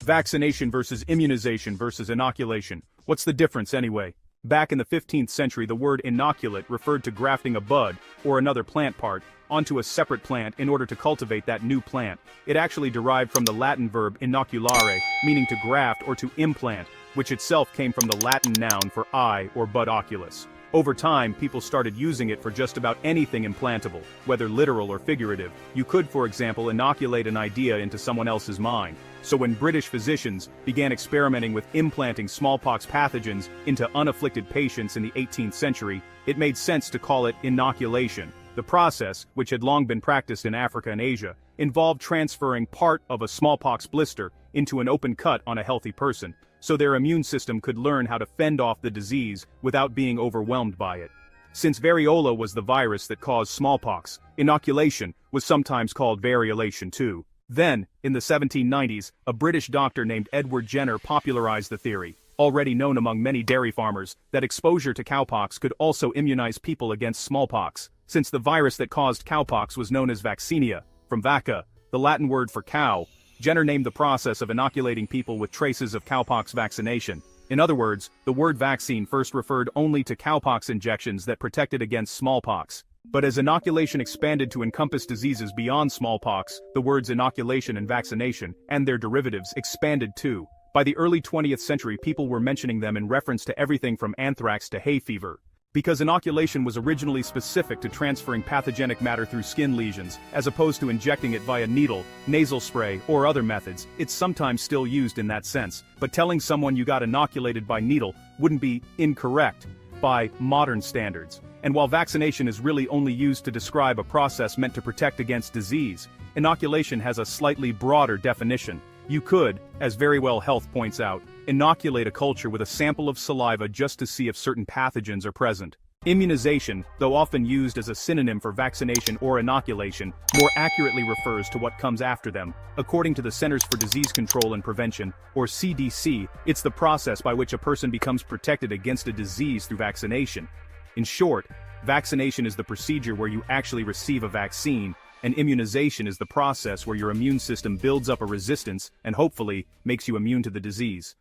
Vaccination versus immunization versus inoculation. What's the difference anyway? Back in the 15th century, the word inoculate referred to grafting a bud, or another plant part, onto a separate plant in order to cultivate that new plant. It actually derived from the Latin verb inoculare, meaning to graft or to implant, which itself came from the Latin noun for eye or bud oculus. Over time, people started using it for just about anything implantable, whether literal or figurative. You could, for example, inoculate an idea into someone else's mind. So when British physicians began experimenting with implanting smallpox pathogens into unafflicted patients in the 18th century, it made sense to call it inoculation. The process, which had long been practiced in Africa and Asia, involved transferring part of a smallpox blister into an open cut on a healthy person, so their immune system could learn how to fend off the disease without being overwhelmed by it. Since variola was the virus that caused smallpox, inoculation was sometimes called variolation too. Then, in the 1790s, a British doctor named Edward Jenner popularized the theory, already known among many dairy farmers, that exposure to cowpox could also immunize people against smallpox. Since the virus that caused cowpox was known as vaccinia, from vacca, the Latin word for cow, Jenner named the process of inoculating people with traces of cowpox vaccination. In other words, the word vaccine first referred only to cowpox injections that protected against smallpox. But as inoculation expanded to encompass diseases beyond smallpox, the words inoculation and vaccination, and their derivatives, expanded too. By the early 20th century, people were mentioning them in reference to everything from anthrax to hay fever. Because inoculation was originally specific to transferring pathogenic matter through skin lesions, as opposed to injecting it via needle, nasal spray, or other methods, it's sometimes still used in that sense. But telling someone you got inoculated by needle wouldn't be incorrect by modern standards. And while vaccination is really only used to describe a process meant to protect against disease, inoculation has a slightly broader definition. You could, as Verywell Health points out, inoculate a culture with a sample of saliva just to see if certain pathogens are present. Immunization, though often used as a synonym for vaccination or inoculation, more accurately refers to what comes after them. According to the Centers for Disease Control and Prevention, or CDC, it's the process by which a person becomes protected against a disease through vaccination. In short, vaccination is the procedure where you actually receive a vaccine, and immunization is the process where your immune system builds up a resistance and hopefully makes you immune to the disease.